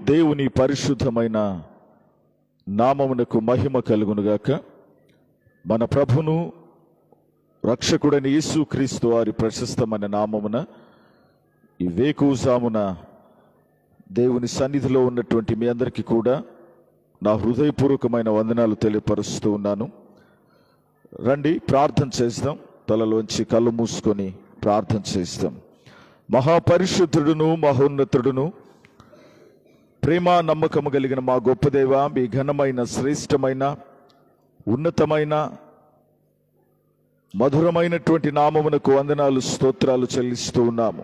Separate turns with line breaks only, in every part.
దేవుని పరిశుద్ధమైన నామమునకు మహిమ కలుగునుగాక. మన ప్రభును రక్షకుడైన యేసుక్రీస్తు వారి ప్రశస్తమైన నామమున ఈ వేకువజామున దేవుని సన్నిధిలో ఉన్నటువంటి మీ అందరికీ కూడా నా హృదయపూర్వకమైన వందనాలు తెలియపరుస్తూ ఉన్నాను. రండి ప్రార్థన చేస్తాం. తలలోంచి కళ్ళు మూసుకొని ప్రార్థన చేస్తాం. మహాపరిశుద్ధుడును మహోన్నతుడును ప్రేమ నమ్మకము కలిగిన మా గొప్ప దేవ, మీ ఘనమైన శ్రేష్టమైన ఉన్నతమైన మధురమైనటువంటి నామమునకు వందనాలు స్తోత్రాలు చెల్లిస్తూ ఉన్నాము.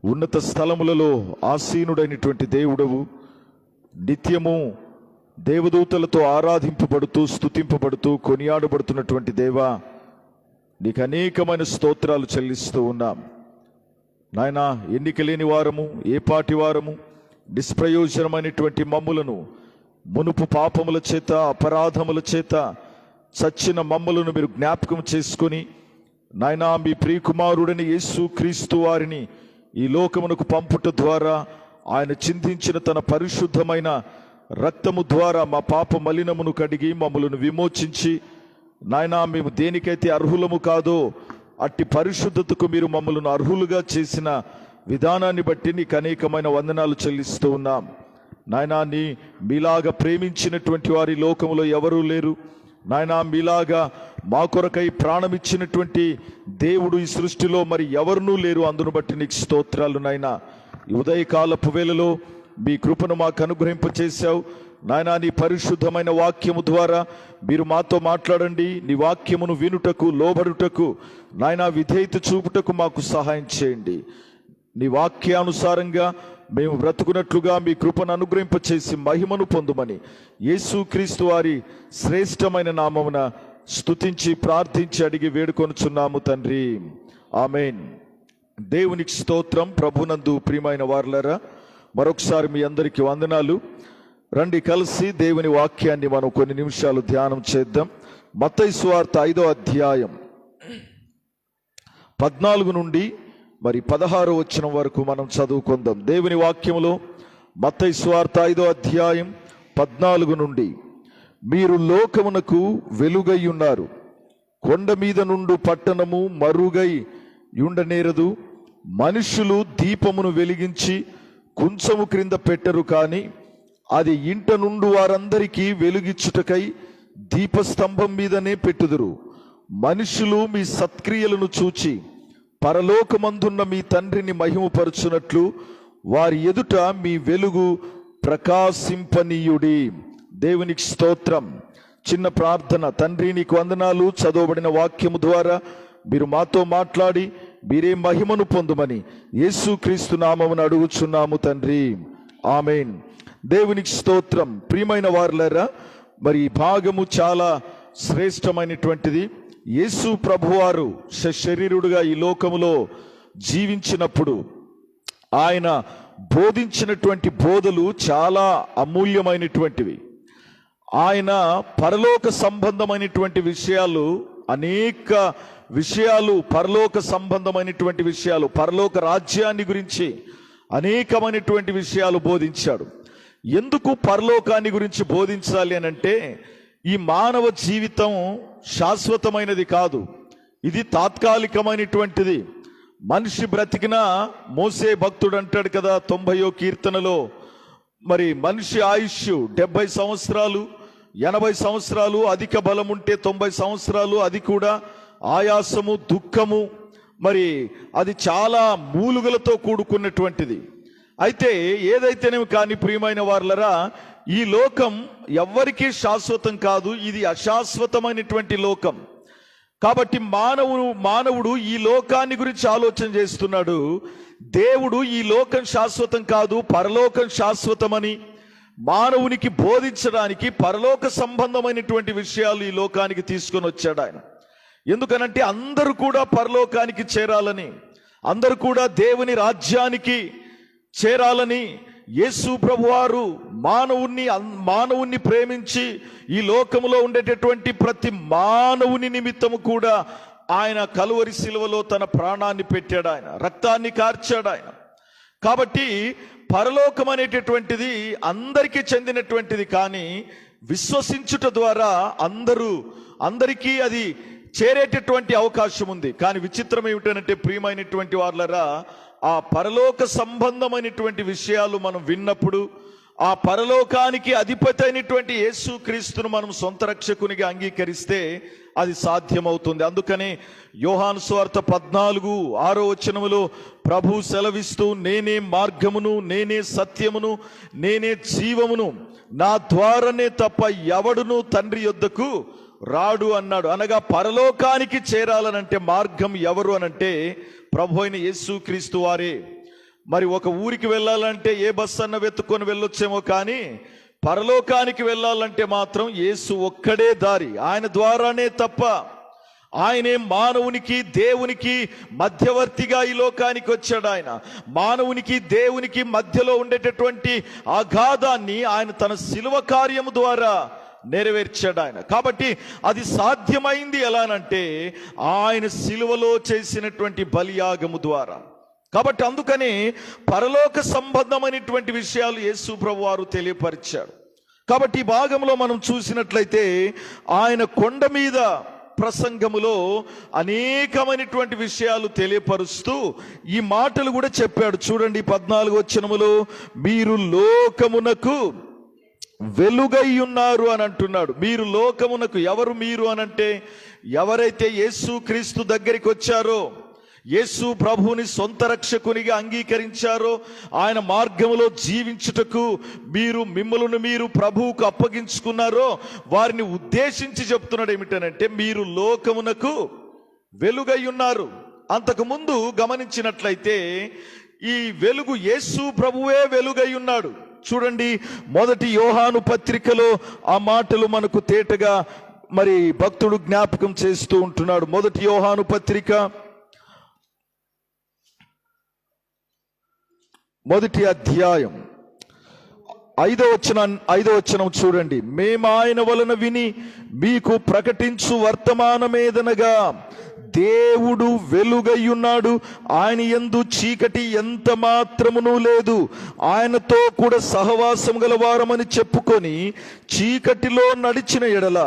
ఉన్నత స్థలములలో ఆసీనుడైనటువంటి దేవుడవు, నిత్యము దేవదూతలతో ఆరాధింపబడుతూ స్తుతింపబడుతూ కొనియాడబడుతున్నటువంటి దేవా, నీకు అనేకమైన స్తోత్రాలు చెల్లిస్తూ ఉన్నాం. నాయనా, ఎన్నిక లేని వారము, ఏ పాటి వారము, నిష్ప్రయోజనమైనటువంటి మమ్ములను మునుపు పాపముల చేత అపరాధముల చేత చచ్చిన మమ్ములను మీరు జ్ఞాపకం చేసుకొని నాయనా, మీ ప్రియకుమారుడని యేసుక్రీస్తు వారిని ఈ లోకమునకు పంపుట ద్వారా ఆయన చిందించిన తన పరిశుద్ధమైన రక్తము ద్వారా మా పాప మలినమును కడిగి మమ్మలను విమోచించి నాయనా, మేము దేనికైతే అర్హులము కాదో అట్టి పరిశుద్ధతకు మీరు మమ్మలను అర్హులుగా చేసిన విధానాన్ని బట్టి నీకు అనేకమైన వందనాలు చెల్లిస్తూ ఉన్నాం. నాయనా, మీలాగా ప్రేమించినటువంటి వారి లోకములో ఎవరూ లేరు. నాయనా, మీలాగా మా కొరకై ప్రాణమిచ్చినటువంటి దేవుడు ఈ సృష్టిలో మరి ఎవరునూ లేరు. అందును బట్టి నీకు స్తోత్రాలు. నాయనా, ఈ ఉదయకాలపు వేళలో మీ కృపను మాకు అనుగ్రహింపచేశావు. నాయనా, నీ పరిశుద్ధమైన వాక్యము ద్వారా మీరు మాతో మాట్లాడండి. నీ వాక్యమును వినుటకు, లోబడుటకు, నాయనా విధేయత చూపుటకు మాకు సహాయం చేయండి. నీ వాక్యానుసారంగా మేము బ్రతుకున్నట్లుగా మీ కృపను అనుగ్రహింపచేసి మహిమను పొందుమని యేసుక్రీస్తు వారి శ్రేష్టమైన నామమున స్తుతించి ప్రార్థించి అడిగి వేడుకొనుచున్నాము తండ్రి, ఆమేన్. దేవునికి స్తోత్రం. ప్రభునందు ప్రియమైన వారలారా, మరొకసారి మీ అందరికీ వందనాలు. రండి కలిసి దేవుని వాక్యాన్ని మనం కొన్ని నిమిషాలు ధ్యానం చేద్దాం. మత్తయి సువార్త 5వ అధ్యాయం 14 నుండి 16వ వచనం వరకు మనం చదువుకుందాం. దేవుని వాక్యములో మత్తయి సువార్త 5వ అధ్యాయం 14 నుండి, మీరు లోకమునకు వెలుగై ఉన్నారు. కొండ మీద నుండి పట్టణము మరుగై ఉండనేరదు. మనుషులు దీపమును వెలిగించి కుంచము క్రింద పెట్టరు, కానీ అది ఇంట నుండి వారందరికీ వెలుగిచ్చుటకై దీపస్తంభం మీదనే పెట్టుదురు. మనుషులు మీ సత్క్రియలను చూచి పరలోకమందున్న మీ తండ్రిని మహిమపరచునట్లు వారి ఎదుట మీ వెలుగు ప్రకాశింపనీయుడి. దేవునికి స్తోత్రం. చిన్న ప్రార్థన. తండ్రి, నీకు వందనాలు. చదవబడిన వాక్యము ద్వారా మీరు మాతో మాట్లాడి మీరే మహిమను పొందుమని యేసుక్రీస్తు నామమున అడుగుచున్నాము తండ్రి, ఆమేన్. దేవునికి స్తోత్రం. ప్రియమైన వారలారా, మరి ఈ భాగము చాలా శ్రేష్టమైనటువంటిది. యేసు ప్రభువారు శరీరుడుగా ఈ లోకములో జీవించినప్పుడు ఆయన బోధించినటువంటి బోధలు చాలా అమూల్యమైనటువంటివి. ఆయన పరలోక సంబంధమైనటువంటి విషయాలు, అనేక విషయాలు, పరలోక సంబంధమైనటువంటి విషయాలు, పరలోక రాజ్యాన్ని గురించి అనేకమైనటువంటి విషయాలు బోధించాడు. ఎందుకు పరలోకాన్ని గురించి బోధించాలి అని అంటే, ఈ మానవ జీవితం శాశ్వతమైనది కాదు, ఇది తాత్కాలికమైనటువంటిది. మనిషి బ్రతికినా, మోసే భక్తుడు అంటాడు కదా 90వ కీర్తనలో, మరి మనిషి ఆయుష్ 70 సంవత్సరాలు, 80 సంవత్సరాలు, అధిక బలం ఉంటే 90 సంవత్సరాలు, అది కూడా ఆయాసము, దుఃఖము, మరి అది చాలా మూలుగలతో కూడుకున్నటువంటిది. అయితే ఏదైతేనేమి కానీ ప్రియమైన వారలరా, ఈ లోకం ఎవ్వరికీ శాశ్వతం కాదు, ఇది అశాశ్వతమైనటువంటి లోకం. కాబట్టి మానవుడు ఈ లోకాన్ని గురించి ఆలోచన చేస్తున్నాడు. దేవుడు ఈ లోకం శాశ్వతం కాదు, పరలోకం శాశ్వతమని మానవునికి బోధించడానికి పరలోక సంబంధమైనటువంటి విషయాలు ఈ లోకానికి తీసుకొని వచ్చాడు ఆయన. ఎందుకనంటే అందరూ కూడా పరలోకానికి చేరాలని, అందరూ కూడా దేవుని రాజ్యానికి చేరాలని యేసు ప్రభువారు మానవుణ్ణి ప్రేమించి ఈ లోకములో ఉండేటటువంటి ప్రతి మానవుని నిమిత్తము కూడా ఆయన కలువరి శిలువలో తన ప్రాణాన్ని పెట్టాడు, ఆయన రక్తాన్ని కార్చాడు ఆయన. కాబట్టి పరలోకం అనేటటువంటిది అందరికీ చెందినటువంటిది, కానీ విశ్వసించుట ద్వారా అందరికీ అది చేరేటటువంటి అవకాశం ఉంది. కానీ విచిత్రం ఏమిటంటే ప్రియమైనటువంటి వాళ్ళరా, ఆ పరలోక సంబంధమైనటువంటి విషయాలు మనం విన్నప్పుడు, ఆ పరలోకానికి అధిపతి అయినటువంటి యేసు క్రీస్తును మనం సొంత రక్షకునిగా అంగీకరిస్తే అది సాధ్యమవుతుంది. అందుకనే యోహాను సువార్త 14:6 ప్రభు సెలవిస్తూ, నేనే మార్గమును, నేనే సత్యమును, నేనే జీవమును, నా ద్వారానే తప్ప ఎవడును తండ్రి యొద్దకు రాడు అన్నాడు. అనగా పరలోకానికి చేరాలనంటే మార్గం ఎవరు అనంటే ప్రభు అయిన యేసు క్రీస్తు వారే. మరి ఒక ఊరికి వెళ్ళాలంటే ఏ బస్సు అన్న వెతుక్కొని వెళ్ళొచ్చేమో, కానీ పరలోకానికి వెళ్ళాలంటే మాత్రం యేసు ఒక్కడే దారి. ఆయన ద్వారానే తప్ప, ఆయనే మానవునికి దేవునికి మధ్యవర్తిగా ఈ లోకానికి వచ్చాడు. ఆయన మానవునికి దేవునికి మధ్యలో ఉండేటటువంటి అగాధాన్ని ఆయన తన శిలువ కార్యము ద్వారా నెరవేర్చాడు ఆయన. కాబట్టి అది సాధ్యమైంది ఎలానంటే ఆయన శిలువలో చేసినటువంటి బలియాగము ద్వారా. కాబట్టి అందుకని పరలోక సంబంధమైనటువంటి విషయాలు యేసు ప్రభు వారు తెలియపరిచాడు. కాబట్టి ఈ భాగంలో మనం చూసినట్లయితే ఆయన కొండ మీద ప్రసంగములో అనేకమైనటువంటి విషయాలు తెలియపరుస్తూ ఈ మాటలు కూడా చెప్పాడు. చూడండి 14వ వచనములో, మీరు లోకమునకు వెలుగై ఉన్నారు అని అంటున్నాడు. మీరు లోకమునకు, ఎవరు మీరు అనంటే ఎవరైతే యేసు క్రీస్తు దగ్గరికి వచ్చారో, యేసు ప్రభువుని సొంత రక్షకునిగా అంగీకరించారో, ఆయన మార్గములో జీవించుటకు మిమ్మల్ని మీరు ప్రభువుకు అప్పగించుకున్నారో వారిని ఉద్దేశించి చెప్తున్నాడు ఏమిటనంటే మీరు లోకమునకు వెలుగై ఉన్నారు. అంతకుముందు గమనించినట్లయితే ఈ వెలుగు యేసు ప్రభువే వెలుగై ఉన్నాడు. చూడండి 1 యోహాను పత్రికలో ఆ మాటలు మనకు తేటగా మరి భక్తుడు జ్ఞాపకం చేస్తూ ఉంటున్నాడు. 1 యోహాను పత్రిక 1వ అధ్యాయం 5వ వచనం చూడండి. మేము ఆయన వలన విని మీకు ప్రకటించు వర్తమానమేదనగా దేవుడు వెలుగై ఉన్నాడు, ఆయన యందు చీకటి ఎంత మాత్రమును లేదు. ఆయనతో కూడా సహవాసం గలవారమని చెప్పుకొని చీకటిలో నడిచిన ఎడల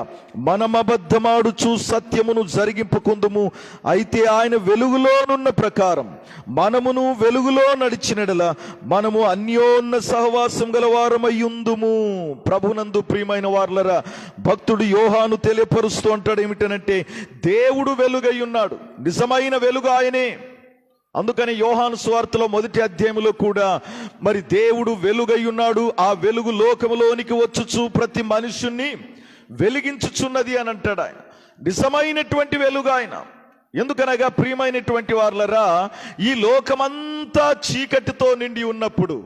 మనం అబద్ధమాడుచు సత్యమును జరిగింపుకుందుము. అయితే ఆయన వెలుగులోనున్న ప్రకారం మనమును వెలుగులో నడిచిన ఎడల మనము అన్యోన్య సహవాసం గలవారమయ్యుందుము. ప్రభునందు ప్రియమైన వారలరా, భక్తుడు యోహాను తెలియపరుస్తూ అంటాడు ఏమిటనంటే దేవుడు వెలుగై ఉన్నాడు, నిజమైన వెలుగు ఆయనే. అందుకని యోహాను సువార్తలో 1వ అధ్యాయంలో కూడా మరి దేవుడు వెలుగై ఉన్నాడు, ఆ వెలుగు లోకములోనికి వచ్చుచు ప్రతి మనుషుణ్ణి వెలిగించుచున్నది అని అంటాడు. ఆయన నిజమైనటువంటి వెలుగు ఆయన. ఎందుకనగా ప్రియమైనటువంటి వారలరా, ఈ లోకమంతా చీకటితో నిండి ఉన్నప్పుడు,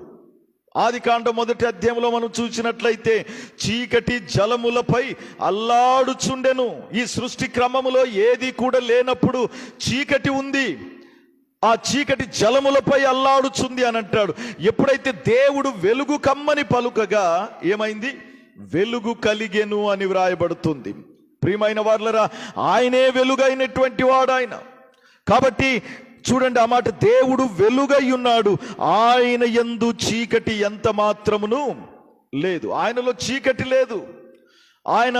ఆదికాండం 1వ అధ్యాయంలో మనం చూసినట్లయితే చీకటి జలములపై అల్లాడుచుండెను. ఈ సృష్టి క్రమములో ఏది కూడా లేనప్పుడు చీకటి ఉంది, ఆ చీకటి జలములపై అల్లాడుచుంది అని అంటాడు. ఎప్పుడైతే దేవుడు వెలుగు కమ్మని పలుకగా ఏమైంది? వెలుగు కలిగెను అని వ్రాయబడుతుంది. ప్రియమైన వారలరా, ఆయనే వెలుగైనటువంటి వాడు ఆయన. కాబట్టి చూడండి ఆ మాట, దేవుడు వెలుగై ఉన్నాడు, ఆయన యందు చీకటి ఎంత మాత్రమును లేదు. ఆయనలో చీకటి లేదు. ఆయన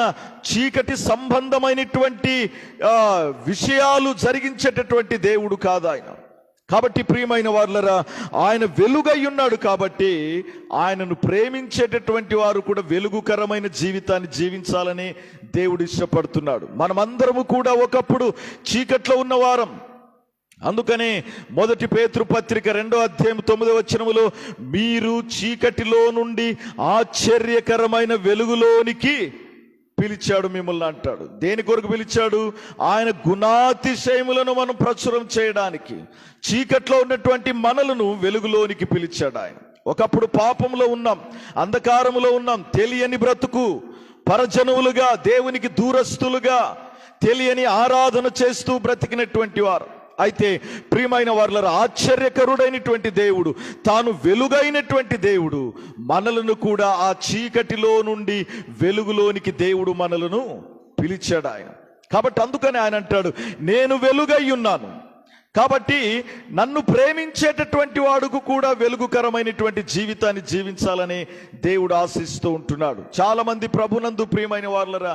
చీకటి సంబంధమైనటువంటి విషయాలు జరిగించేటటువంటి దేవుడు కాదు ఆయన. కాబట్టి ప్రియమైన వారలరా, ఆయన వెలుగై ఉన్నాడు కాబట్టి ఆయనను ప్రేమించేటటువంటి వారు కూడా వెలుగుకరమైన జీవితాన్ని జీవించాలని దేవుడు ఇష్టపడుతున్నాడు. మనమందరము కూడా ఒకప్పుడు చీకట్లో ఉన్నవారం. అందుకనే 1 పేతురు పత్రిక 2వ అధ్యాయం 9వ వచనములో మీరు చీకటిలో నుండి ఆశ్చర్యకరమైన వెలుగులోనికి పిలిచాడు మిమ్మల్ని అంటాడు. దేని కొరకు పిలిచాడు? ఆయన గుణాతిశయములను మనం ప్రచురం చేయడానికి చీకట్లో ఉన్నటువంటి మనలను వెలుగులోనికి పిలిచాడు ఆయన. ఒకప్పుడు పాపంలో ఉన్నాం, అంధకారములో ఉన్నాం, తెలియని బ్రతుకు, పరజనువులుగా, దేవునికి దూరస్తులుగా, తెలియని ఆరాధన చేస్తూ బ్రతికినటువంటి వారు. అయితే ప్రియమైన వారలారా, ఆశ్చర్యకరుడైనటువంటి దేవుడు, తాను వెలుగైనటువంటి దేవుడు మనలను కూడా ఆ చీకటిలో నుండి వెలుగులోనికి దేవుడు మనలను పిలిచాడు ఆయన. కాబట్టి అందుకని ఆయన అంటాడు, నేను వెలుగై ఉన్నాను కాబట్టి నన్ను ప్రేమించేటటువంటి వాడుకు కూడా వెలుగుకరమైనటువంటి జీవితాన్ని జీవించాలని దేవుడు ఆశిస్తూ ఉంటున్నాడు. చాలా మంది ప్రభునందు ప్రియమైన వాళ్ళరా,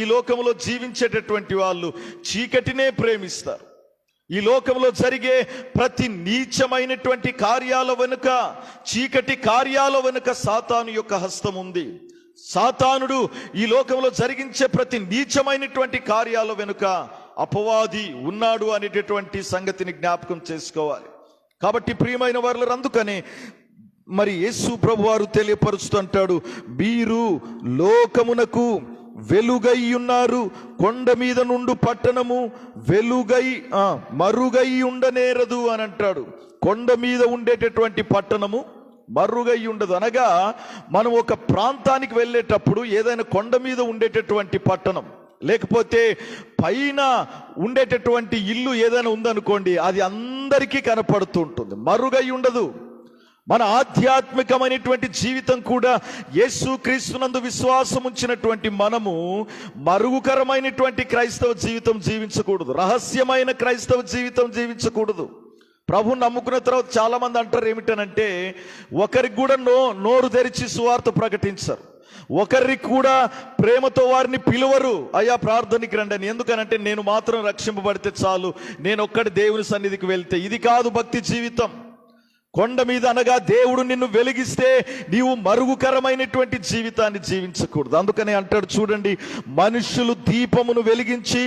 ఈ లోకంలో జీవించేటటువంటి వాళ్ళు చీకటినే ప్రేమిస్తారు. ఈ లోకంలో జరిగే ప్రతి నీచమైనటువంటి కార్యాల వెనుక, చీకటి కార్యాల వెనుక సాతాను యొక్క హస్తం ఉంది. సాతానుడు ఈ లోకంలో జరిగించే ప్రతి నీచమైనటువంటి కార్యాల వెనుక అపవాది ఉన్నాడు అనేటటువంటి సంగతిని జ్ఞాపకం చేసుకోవాలి. కాబట్టి ప్రియమైన వారు, అందుకనే మరి యేసు ప్రభు వారు తెలియపరుస్తూ అంటాడు, మీరు లోకమునకు వెలుగై ఉన్నారు, కొండ మీద నుండి పట్టణము వెలుగై మరుగై ఉండనేరదు అని అంటాడు. కొండ మీద ఉండేటటువంటి పట్టణము మరుగై ఉండదు. అనగా మనం ఒక ప్రాంతానికి వెళ్ళేటప్పుడు ఏదైనా కొండ మీద ఉండేటటువంటి పట్టణం, లేకపోతే పైన ఉండేటటువంటి ఇల్లు ఏదైనా ఉందనుకోండి, అది అందరికీ కనపడుతూ ఉంటుంది, మరుగై ఉండదు. మన ఆధ్యాత్మికమైనటువంటి జీవితం కూడా యేసు క్రీస్తునందు విశ్వాసం ఉంచినటువంటి మనము మరుగుకరమైనటువంటి క్రైస్తవ జీవితం జీవించకూడదు, రహస్యమైన క్రైస్తవ జీవితం జీవించకూడదు. ప్రభువు నమ్ముకున్న తర్వాత చాలా మంది అంటారు ఏమిటనంటే, ఒకరికి కూడా నోరు తెరిచి సువార్త ప్రకటించరు, ఒకరికి కూడా ప్రేమతో వారిని పిలువరు, అయ్యా ప్రార్థనకి రండి అని. ఎందుకనంటే నేను మాత్రం రక్షింపబడితే చాలు, నేను ఒక్కడి దేవుని సన్నిధికి వెళ్తే. ఇది కాదు భక్తి జీవితం. కొండ మీద అనగా దేవుడు నిన్ను వెలిగిస్తే నీవు మరుగుకరమైనటువంటి జీవితాన్ని జీవించకూడదు. అందుకనే అంటాడు చూడండి, మనుషులు దీపమును వెలిగించి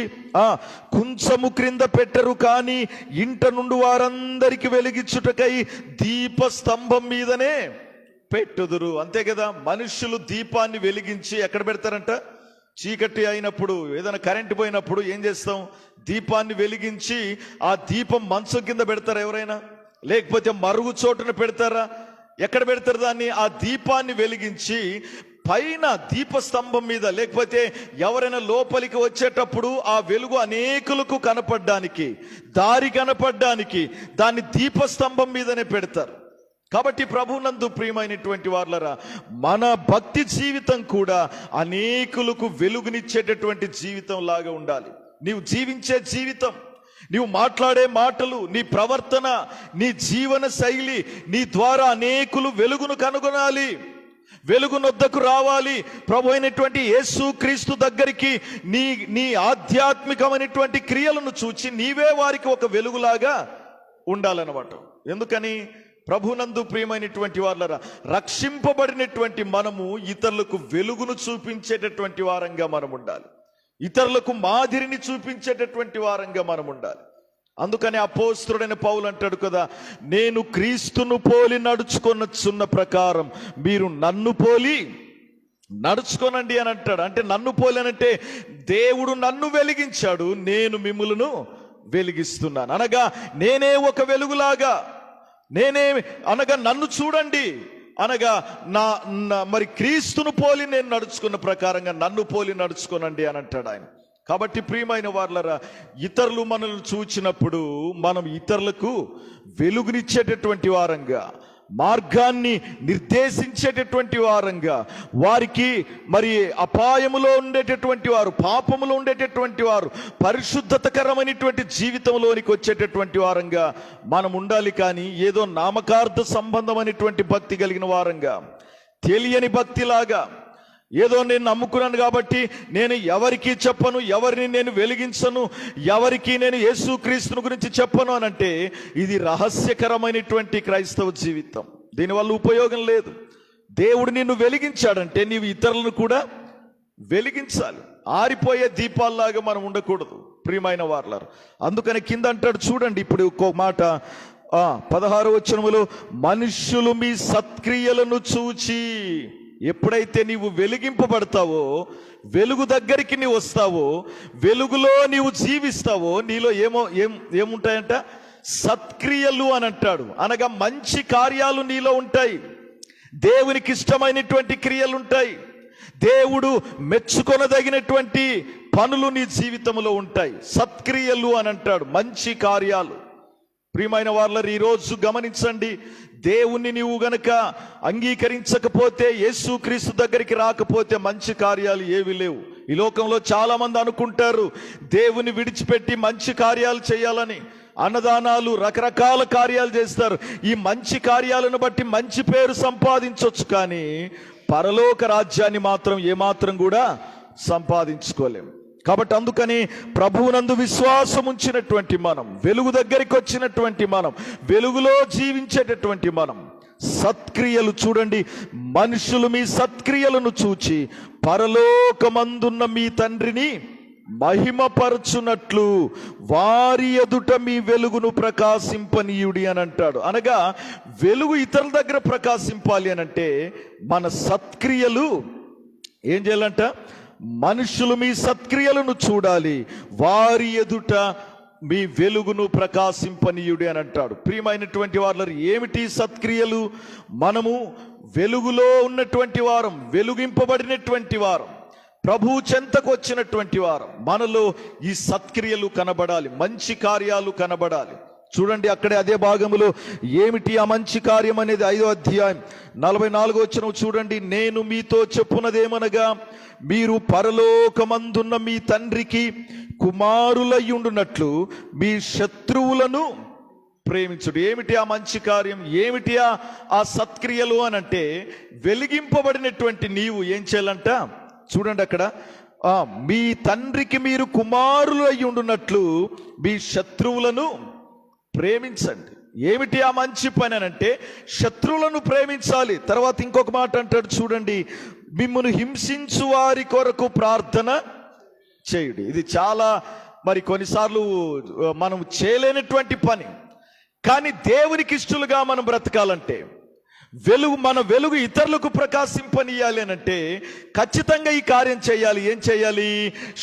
కుంచము క్రింద పెట్టరు, కానీ ఇంట నుండి వారందరికి వెలిగించుటకై దీపస్తంభం మీదనే పెట్టుదురు. అంతే కదా, మనుషులు దీపాన్ని వెలిగించి ఎక్కడ పెడతారంట? చీకటి అయినప్పుడు, ఏదైనా కరెంటు పోయినప్పుడు ఏం చేస్తాం? దీపాన్ని వెలిగించి ఆ దీపం మంచం కింద పెడతారా ఎవరైనా? లేకపోతే మరుగు చోటున పెడతారా? ఎక్కడ పెడతారు దాన్ని? ఆ దీపాన్ని వెలిగించి పైన దీపస్తంభం మీద, లేకపోతే ఎవరైనా లోపలికి వచ్చేటప్పుడు ఆ వెలుగు అనేకులకు కనపడడానికి, దారి కనపడడానికి దాన్ని దీపస్తంభం మీదనే పెడతారు. కాబట్టి ప్రభువునందు ప్రియమైనటువంటి వారలారా, మన భక్తి జీవితం కూడా అనేకులకు వెలుగునిచ్చేటటువంటి జీవితం లాగా ఉండాలి. నీవు జీవించే జీవితం, నీవు మాట్లాడే మాటలు, నీ ప్రవర్తన, నీ జీవన శైలి, నీ ద్వారా అనేకులు వెలుగును కనుగొనాలి, వెలుగునొద్దకు రావాలి. ప్రభు అయినటువంటి యేసు క్రీస్తు దగ్గరికి నీ ఆధ్యాత్మికమైనటువంటి క్రియలను చూచి నీవే వారికి ఒక వెలుగులాగా ఉండాలన్నమాట. ఎందుకని? ప్రభునందు ప్రియమైనటువంటి వాళ్ళరా, రక్షింపబడినటువంటి మనము ఇతరులకు వెలుగును చూపించేటటువంటి వారంగా మనం ఉండాలి, ఇతరులకు మాదిరిని చూపించేటటువంటి వారంగా మనం ఉండాలి. అందుకని అపోస్తలుడైన పౌలు అంటాడు కదా, నేను క్రీస్తును పోలి నడుచుకొనొచ్చున్న ప్రకారం మీరు నన్ను పోలి నడుచుకోనండి అని అంటాడు. అంటే నన్ను పోలి అనంటే దేవుడు నన్ను వెలిగించాడు, నేను మిమ్ములను వెలిగిస్తున్నాను. అనగా నేనే ఒక వెలుగులాగా, అనగా నన్ను చూడండి అనగా మరి క్రీస్తును పోలి నేను నడుచుకున్న ప్రకారంగా నన్ను పోలి నడుచుకోనండి అని అంటాడు ఆయన. కాబట్టి ప్రియమైన వారలారా, ఇతరులు మనల్ని చూచినప్పుడు మనం ఇతరులకు వెలుగునిచ్చేటటువంటి వారంగా, మార్గాన్ని నిర్దేశించేటటువంటి వారంగా, వారికి మరి అపాయములో ఉండేటటువంటి వారు, పాపములో ఉండేటటువంటి వారు పరిశుద్ధతకరమైనటువంటి జీవితంలోనికి వచ్చేటటువంటి వారంగా మనం ఉండాలి. కానీ ఏదో నామకార్థ సంబంధమైనటువంటి భక్తి కలిగిన వారంగా, తెలియని భక్తిలాగా, ఏదో నేను నమ్ముకున్నాను కాబట్టి నేను ఎవరికి చెప్పను, ఎవరిని నేను వెలిగించను, ఎవరికి నేను యేసుక్రీస్తుని గురించి చెప్పను అనంటే ఇది రహస్యకరమైనటువంటి క్రైస్తవ జీవితం. దీనివల్ల ఉపయోగం లేదు. దేవుడు నిన్ను వెలిగించాడంటే నీవు ఇతరులను కూడా వెలిగించాలి. ఆరిపోయే దీపాల్లాగా మనం ఉండకూడదు ప్రియమైన వారలారా. అందుకని కింద అంటాడు చూడండి, ఇప్పుడు ఇంకో మాట 16వ వచనములో, మనుష్యులు మీ సత్క్రియలను చూచి. ఎప్పుడైతే నీవు వెలిగింపబడతావో, వెలుగు దగ్గరికి నీవు వస్తావో, వెలుగులో నీవు జీవిస్తావో, నీలో ఏముంటాయంట? సత్క్రియలు అని అంటాడు. అనగా మంచి కార్యాలు నీలో ఉంటాయి, దేవునికి ఇష్టమైనటువంటి క్రియలు ఉంటాయి, దేవుడు మెచ్చుకొనదగినటువంటి పనులు నీ జీవితంలో ఉంటాయి. సత్క్రియలు అని అంటాడు, మంచి కార్యాలు. ప్రియమైన వారలారా, ఈరోజు గమనించండి, దేవుణ్ణి నీవు గనక అంగీకరించకపోతే, యేసుక్రీస్తు దగ్గరికి రాకపోతే మంచి కార్యాలు ఏవి లేవు. ఈ లోకంలో చాలా మంది అనుకుంటారు దేవుని విడిచిపెట్టి మంచి కార్యాలు చేయాలని. అన్నదానాలు, రకరకాల కార్యాలు చేస్తారు. ఈ మంచి కార్యాలను బట్టి మంచి పేరు సంపాదించవచ్చు, కానీ పరలోక రాజ్యాన్ని మాత్రం ఏమాత్రం కూడా సంపాదించుకోలేం. కాబట్టి అందుకని ప్రభువునందు విశ్వాసం ఉంచినటువంటి మనం, వెలుగు దగ్గరికి వచ్చినటువంటి మనం, వెలుగులో జీవించేటటువంటి మనం, సత్క్రియలు చూడండి, మనుషులు మీ సత్క్రియలను చూచి పరలోకమందున్న మీ తండ్రిని మహిమపరచునట్లు వారి ఎదుట మీ వెలుగును ప్రకాశింపనీయుడి అని అంటాడు. అనగా వెలుగు ఇతరుల దగ్గర ప్రకాశింపాలి అని అంటే మన సత్క్రియలు ఏం చేయాలంట? మనుషులు మీ సత్క్రియలను చూడాలి, వారి ఎదుట మీ వెలుగును ప్రకాశింపనీయుడి అని అంటాడు. ప్రియమైనటువంటి వారు, ఏమిటి సత్క్రియలు? మనము వెలుగులో ఉన్నటువంటి వారం, వెలుగింపబడినటువంటి వారం, ప్రభు చెంతకు వచ్చినటువంటి వారం. మనలో ఈ సత్క్రియలు కనబడాలి, మంచి కార్యాలు కనబడాలి. చూడండి, అక్కడే అదే భాగములో ఏమిటి ఆ మంచి కార్యం అనేది 5వ అధ్యాయం 44వ వచనం చూడండి. నేను మీతో చెప్పున్నదేమనగా, మీరు పరలోకమందున్న మీ తండ్రికి కుమారులయ్యుండునట్లు మీ శత్రువులను ప్రేమించుడు. ఏమిటి ఆ మంచి కార్యం? ఏమిటి ఆ సత్క్రియలు అని అంటే, వెలిగింపబడినటువంటి నీవు ఏం చేయాలంట? చూడండి అక్కడ, మీ తండ్రికి మీరు కుమారులు అయి ఉండునట్లు మీ శత్రువులను ప్రేమించండి. ఏమిటి ఆ మంచి పని అని అంటే, శత్రువులను ప్రేమించాలి. తర్వాత ఇంకొక మాట అంటాడు చూడండి, మిమ్మును హింసించు వారి కొరకు ప్రార్థన చేయుడి. ఇది చాలా మరి కొన్నిసార్లు మనం చేయలేనటువంటి పని, కానీ దేవునికి ఇష్టలుగా మనం బ్రతకాలంటే, మన వెలుగు ఇతరులకు ప్రకాశింపనీయాలి అని అంటే ఖచ్చితంగా ఈ కార్యం చేయాలి. ఏం చేయాలి?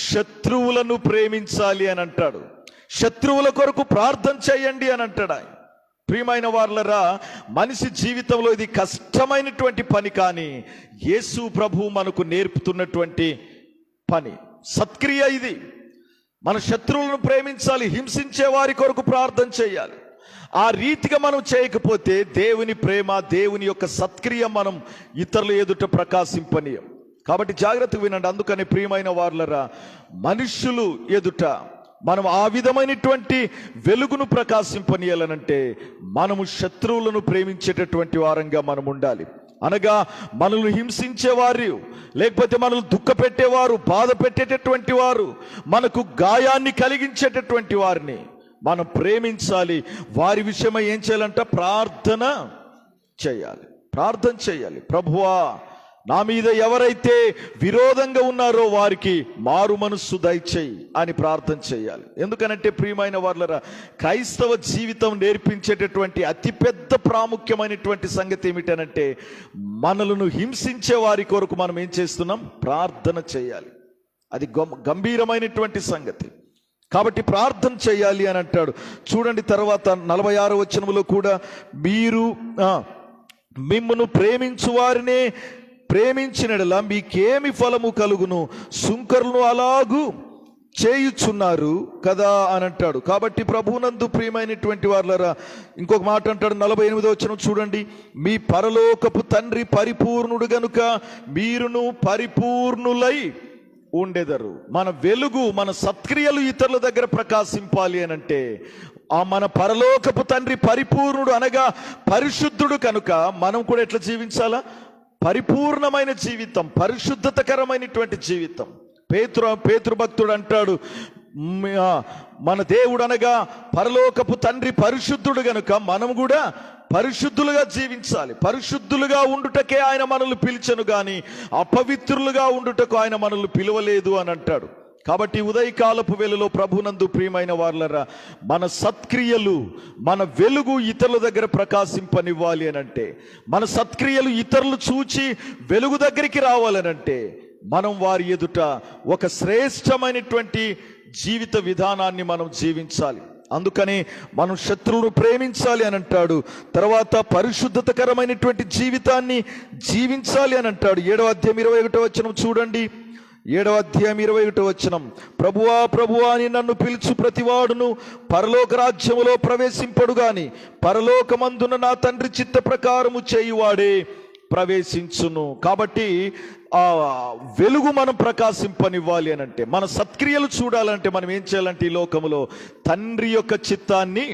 శత్రువులను ప్రేమించాలి అని అంటాడు. శత్రువుల కొరకు ప్రార్థన చేయండి అని అంటాడు ఆయన. ప్రియమైన వారలారా, మనిషి జీవితంలో ఇది కష్టమైనటువంటి పని, కానీ యేసు ప్రభు మనకు నేర్పుతున్నటువంటి పని, సత్క్రియ ఇది. మన శత్రువులను ప్రేమించాలి, హింసించే వారి కొరకు ప్రార్థన చేయాలి. ఆ రీతిగా మనం చేయకపోతే దేవుని ప్రేమ, దేవుని యొక్క సత్క్రియ మనం ఇతరుల ఎదుట ప్రకాశింపనీయం. కాబట్టి జాగ్రత్తగా వినండి. అందుకని ప్రియమైన వారలారా, మనుషులు ఎదుట మనం ఆ విధమైనటువంటి వెలుగును ప్రకాశింపనీయాలనంటే మనము శత్రువులను ప్రేమించేటటువంటి వారంగా మనం ఉండాలి. అనగా మనల్ని హింసించేవారు, లేకపోతే మనల్ని దుఃఖ పెట్టేవారు, బాధ పెట్టేటటువంటి వారు, మనకు గాయాన్ని కలిగించేటటువంటి వారిని మనం ప్రేమించాలి. వారి విషయమై ఏం చేయాలంట? ప్రార్థన చేయాలి. ప్రార్థన చేయాలి. ప్రభువా, నా మీద ఎవరైతే విరోధంగా ఉన్నారో వారికి మారు మనస్సు దయచేయి అని ప్రార్థన చేయాలి. ఎందుకనంటే ప్రియమైన వారలారా, క్రైస్తవ జీవితం నేర్పించేటటువంటి అతిపెద్ద ప్రాముఖ్యమైనటువంటి సంగతి ఏమిటనంటే, మనలను హింసించే వారి కొరకు మనం ఏం చేస్తున్నాం? ప్రార్థన చేయాలి. అది గంభీరమైనటువంటి సంగతి. కాబట్టి ప్రార్థన చేయాలి అని అంటాడు. చూడండి, తర్వాత 46వ వచనములో కూడా, మీరు మిమ్మును ప్రేమించు వారినే ప్రేమించినడలా మీకేమి ఫలము కలుగును? సుంకరులను అలాగూ చేయుచున్నారు కదా అని అంటాడు. కాబట్టి ప్రభువునందు ప్రియమైనటువంటి వారలారా, ఇంకొక మాట అంటాడు 48వ వచనం చూడండి, మీ పరలోకపు తండ్రి పరిపూర్ణుడు గనుక మీరును పరిపూర్ణులై ఉండెదరు. మన వెలుగు, మన సత్క్రియలు ఇతరుల దగ్గర ప్రకాశింపాలి అని అంటే, ఆ మన పరలోకపు తండ్రి పరిపూర్ణుడు అనగా పరిశుద్ధుడు కనుక మనం కూడా ఎట్లా జీవించాలా? పరిపూర్ణమైన జీవితం, పరిశుద్ధతకరమైనటువంటి జీవితం. పేతురు భక్తుడు అంటాడు, మన దేవుడు అనగా పరలోకపు తండ్రి పరిశుద్ధుడు గనుక మనం కూడా పరిశుద్ధులుగా జీవించాలి. పరిశుద్ధులుగా ఉండుటకే ఆయన మనల్ని పిలిచెను, గాని అపవిత్రులుగా ఉండుటకు ఆయన మనల్ని పిలవలేదు అని అంటాడు. కాబట్టి ఉదయకాలపు వేళలో ప్రభునందు ప్రియమైన వారలారా, మన సత్క్రియలు, మన వెలుగు ఇతరుల దగ్గర ప్రకాశింపనివ్వాలి అని అంటే, మన సత్క్రియలు ఇతరులు చూచి వెలుగు దగ్గరికి రావాలనంటే, మనం వారి ఎదుట ఒక శ్రేష్టమైనటువంటి జీవిత విధానాన్ని మనం జీవించాలి. అందుకని మనం శత్రువును ప్రేమించాలి అని అంటాడు. తర్వాత పరిశుద్ధతకరమైనటువంటి జీవితాన్ని జీవించాలి అని అంటాడు. 7వ అధ్యాయం 21వ వచనం చూడండి. 7వ అధ్యాయం 21వ వచనం, ప్రభువా ప్రభువా అని నన్ను పిలుచు ప్రతివాడును పరలోక రాజ్యములో ప్రవేశింపడు గాని పరలోకమందున నా తండ్రి చిత్త ప్రకారము చేయువాడే ప్రవేశించును. కాబట్టి ఆ వెలుగు మనం ప్రకాశింపనివ్వాలి అని అంటే, మన సత్క్రియలు చూడాలంటే మనం ఏం చేయాలంటే ఈ లోకములో తండ్రి యొక్క చిత్తాన్ని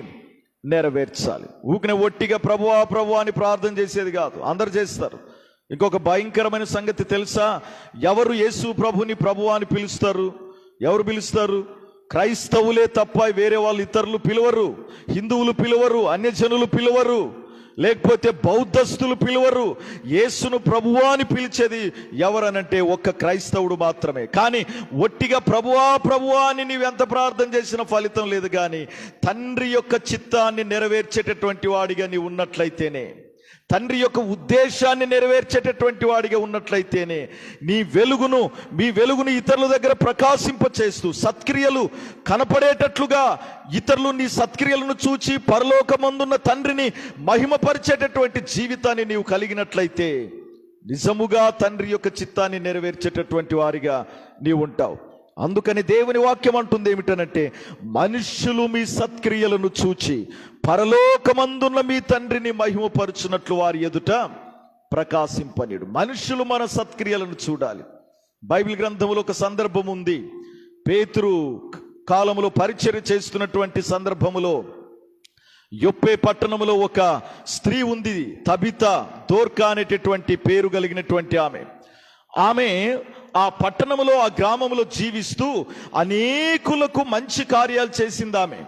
నెరవేర్చాలి. ఊకిన ఒట్టిగా ప్రభువా ప్రభువా అని ప్రార్థన చేసేది కాదు, అందరు చేస్తారు. ఇంకొక భయంకరమైన సంగతి తెలుసా? ఎవరు యేసు ప్రభుని ప్రభువా అని పిలుస్తారు? ఎవరు పిలుస్తారు? క్రైస్తవులే తప్ప వేరే వాళ్ళు ఇతరులు పిలవరు. హిందువులు పిలవరు, అన్యజనులు పిలవరు, లేకపోతే బౌద్ధస్తులు పిలవరు. యేసును ప్రభువా అని పిలిచేది ఎవరనంటే ఒక్క క్రైస్తవుడు మాత్రమే. కానీ ఒట్టిగా ప్రభువా ప్రభువా అని నీవెంత ప్రార్థన చేసిన ఫలితం లేదు. కానీ తండ్రి యొక్క చిత్తాన్ని నెరవేర్చేటటువంటి వాడిగా నీవు ఉన్నట్లయితేనే, తండ్రి యొక్క ఉద్దేశాన్ని నెరవేర్చేటటువంటి వాడిగా ఉన్నట్లయితేనే మీ వెలుగును ఇతరుల దగ్గర ప్రకాశింపచేస్తూ సత్క్రియలు కనపడేటట్లుగా ఇతరులు నీ సత్క్రియలను చూచి పరలోకమందున్న తండ్రిని మహిమపరిచేటటువంటి జీవితాన్ని నీవు కలిగినట్లయితే నిజముగా తండ్రి యొక్క చిత్తాన్ని నెరవేర్చేటటువంటి వారిగా నీవు ఉంటావు. అందుకని దేవుని వాక్యం అంటుంది ఏమిటనంటే, మనుష్యులు మీ సత్క్రియలను చూచి పరలోకమందున్న మీ తండ్రిని మహిమపరుచున్నట్లు వారి ఎదుట ప్రకాశింపనీయుడు. మనుష్యులు మన సత్క్రియలను చూడాలి. బైబిల్ గ్రంథంలో ఒక సందర్భం ఉంది. పేతురు కాలములో పరిచర్య చేస్తున్నటువంటి సందర్భములో యొప్పే పట్టణములో ఒక స్త్రీ ఉంది, తబితా దోర్కా అనేటటువంటి పేరు కలిగినటువంటి ఆమె ఆ పట్టణములో ఆ గ్రామములో జీవిస్తూ అనేకులకు మంచి కార్యాలు చేసింది. ఆమె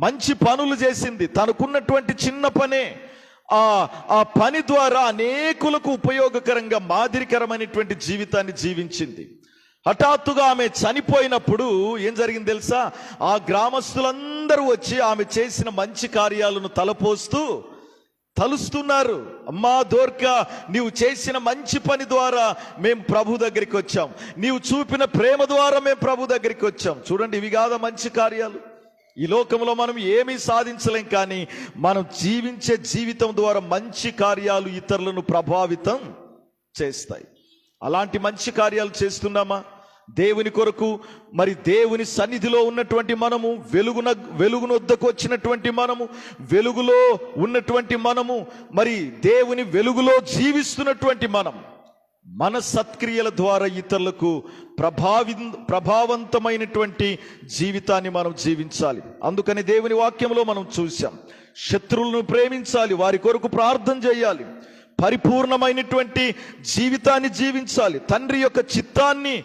మంచి పనులు చేసింది. తనకున్నటువంటి చిన్న పనే ఆ పని ద్వారా అనేకులకు ఉపయోగకరంగా మాదిరికరమైనటువంటి జీవితాన్ని జీవించింది. హఠాత్తుగా ఆమె చనిపోయినప్పుడు ఏం జరిగింది తెలుసా? ఆ గ్రామస్తులందరూ వచ్చి ఆమె చేసిన మంచి కార్యాలను తలుస్తున్నారు. అమ్మా దోర్కా, నీవు చేసిన మంచి పని ద్వారా మేము ప్రభు దగ్గరికి వచ్చాం, నీవు చూపిన ప్రేమ ద్వారా మేము ప్రభు దగ్గరికి వచ్చాం. చూడండి, ఇవి కాదా మంచి కార్యాలు? ఈ లోకంలో మనం ఏమీ సాధించలేం, కానీ మనం జీవించే జీవితం ద్వారా మంచి కార్యాలు ఇతరులను ప్రభావితం చేస్తాయి. అలాంటి మంచి కార్యాలు చేస్తున్నామా? దేవుని కొరకు, మరి దేవుని సన్నిధిలో ఉన్నటువంటి మనము, వెలుగునొద్దకు వచ్చినటువంటి మనము, వెలుగులో ఉన్నటువంటి మనము, మరి దేవుని వెలుగులో జీవిస్తున్నటువంటి మన సత్క్రియల ద్వారా ఇతరులకు ప్రభావవంతమైనటువంటి జీవితాన్ని మనం జీవించాలి. అందుకని దేవుని వాక్యంలో మనం చూసాం, శత్రువులను ప్రేమించాలి, వారి కొరకు ప్రార్థన చేయాలి, పరిపూర్ణమైనటువంటి జీవితాన్ని జీవించాలి, తండ్రి యొక్క చిత్తాన్ని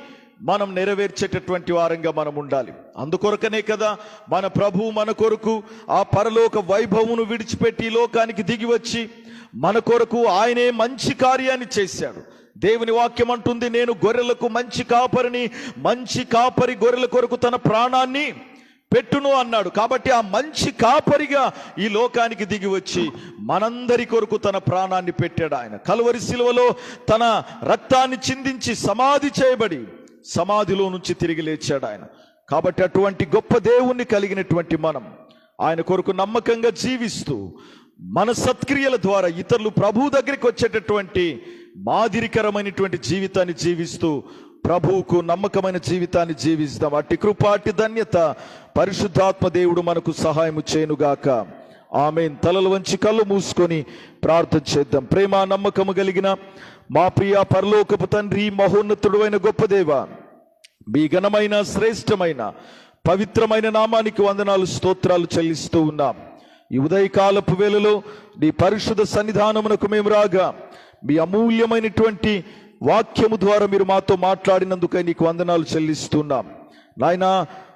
మనం నెరవేర్చేటటువంటి వారంగా మనం ఉండాలి. అందుకొరకనే కదా మన ప్రభు మన కొరకు ఆ పరలోక వైభవమును విడిచిపెట్టి లోకానికి దిగి వచ్చి మన కొరకు ఆయనే మంచి కార్యాన్ని చేశాడు. దేవుని వాక్యం అంటుంది, నేను గొర్రెలకు మంచి కాపరిని, మంచి కాపరి గొర్రెల కొరకు తన ప్రాణాన్ని పెట్టును అన్నాడు. కాబట్టి ఆ మంచి కాపరిగా ఈ లోకానికి దిగి వచ్చి మనందరి కొరకు తన ప్రాణాన్ని పెట్టాడు. ఆయన కలువరి శిలువలో తన రక్తాన్ని చిందించి సమాధి చేయబడి సమాధిలో నుంచి తిరిగి లేచాడు ఆయన. కాబట్టి అటువంటి గొప్ప దేవుణ్ణి కలిగినటువంటి మనం ఆయన కొరకు నమ్మకంగా జీవిస్తూ మన సత్క్రియల ద్వారా ఇతరులు ప్రభు దగ్గరికి వచ్చేటటువంటి మాదిరికరమైనటువంటి జీవితాన్ని జీవిస్తూ ప్రభువుకు నమ్మకమైన జీవితాన్ని జీవిస్తాం. అట్టి కృప, అట్టి ధన్యత పరిశుద్ధాత్మ దేవుడు మనకు సహాయం చేయనుగాక. ఆమేన్. తలలు వంచి కళ్ళు మూసుకొని ప్రార్థన చేద్దాం. ప్రేమ నమ్మకము కలిగిన మా ప్రియ పరలోకపు తండ్రి, మహోన్నతుడు అయిన గొప్ప దేవ, మీ ఘనమైన శ్రేష్టమైన పవిత్రమైన నామానికి వందనాలు, స్తోత్రాలు చెల్లిస్తూ ఉన్నాం. ఈ ఉదయకాలపు వేళలో నీ పరిశుద్ధ సన్నిధానమునకు మేము రాగా మీ అమూల్యమైనటువంటి వాక్యము ద్వారా మీరు మాతో మాట్లాడినందుకై నీకు వందనాలు చెల్లిస్తున్నాం. నాయనా,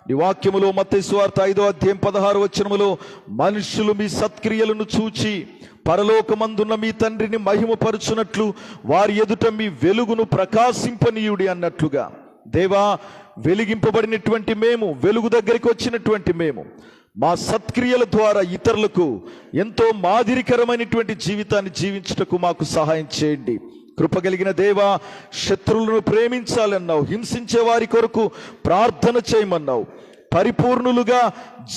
నీ వాక్యములో మత్తయి సువార్త 5వ అధ్యాయం 16వ వచనములో మనుషులు మీ సత్క్రియలను చూచి పరలోకమందున్న మీ తండ్రిని మహిమపరచునట్లు వారి ఎదుట మీ వెలుగును ప్రకాశింపనీయుడి అన్నట్లుగా, దేవా, వెలిగింపబడినటువంటి మేము, వెలుగు దగ్గరికి వచ్చినటువంటి మేము, మా సత్క్రియల ద్వారా ఇతరులకు ఎంతో మాదిరికరమైనటువంటి జీవితాన్ని జీవించుటకు మాకు సహాయం చేయండి. కృపగలిగిన దేవా, శత్రువులను ప్రేమించాలన్నావు, హింసించే వారి కొరకు ప్రార్థన చేయమన్నావు, పరిపూర్ణులుగా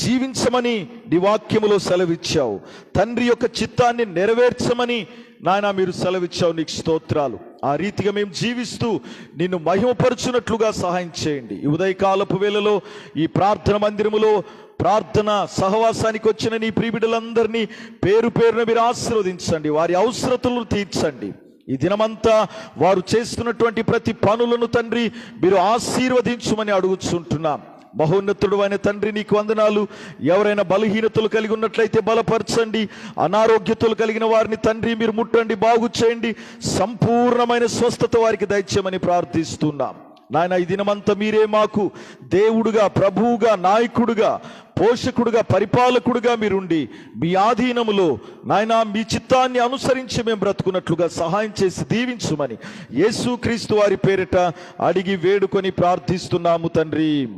జీవించమని నీ వాక్యములో సెలవిచ్చావు, తండ్రి యొక్క చిత్తాన్ని నెరవేర్చమని నాయన మీరు సెలవిచ్చావు. నీకు స్తోత్రాలు. ఆ రీతిగా మేము జీవిస్తూ నిన్ను మహిమపరచునట్లుగా సహాయం చేయండి. ఈ ఉదయకాలపు వేళలో ఈ ప్రార్థన మందిరములో ప్రార్థన సహవాసానికి వచ్చిన నీ ప్రియబిడ్డలందరినీ పేరు పేరున మీరు ఆశీర్వదించండి, వారి అవసరతలను తీర్చండి. ఈ దినమంతా వారు చేస్తున్నటువంటి ప్రతి పనులను తండ్రి మీరు ఆశీర్వదించుమని అడుగుచుంటున్నాం. మహోన్నతుడు అయిన తండ్రి నీకు వందనాలు. ఎవరైనా బలహీనతలు కలిగి ఉన్నట్లయితే బలపరచండి. అనారోగ్యతలు కలిగిన వారిని తండ్రి మీరు ముట్టండి, బాగు చేయండి. సంపూర్ణమైన స్వస్థత వారికి దయచేయమని ప్రార్థిస్తున్నాం. నాయన, ఈ దినమంతా మీరే మాకు దేవుడుగా, ప్రభువుగా, నాయకుడుగా, పోషకుడుగా, పరిపాలకుడుగా మీరుండి మీ ఆధీనములో నాయన మీ చిత్తాన్ని అనుసరించి మేము బ్రతుకున్నట్లుగా సహాయం చేసి దీవించుమని యేసుక్రీస్తు వారి పేరిట అడిగి వేడుకొని ప్రార్థిస్తున్నాము తండ్రి.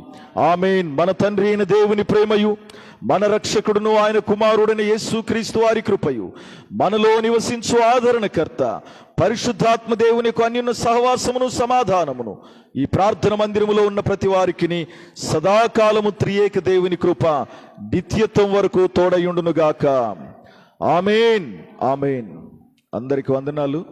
ఆమేన్. మన తండ్రి అయిన దేవుని ప్రేమయు, మన రక్షకుడును ఆయన కుమారుడైన యేసుక్రీస్తు వారి కృపయు, మనలో నివసించు ఆదరణకర్త పరిశుద్ధాత్మ దేవుని యొక్క అన్యోన్య సహవాసమును, సమాధానమును ఈ ప్రార్థన మందిరములో ఉన్న ప్రతి వారికి సదాకాలము త్రియేక దేవుని కృప నిత్యత్వం వరకు తోడయుండునుగాక. ఆమేన్. ఆమేన్. అందరికి వందనాలు.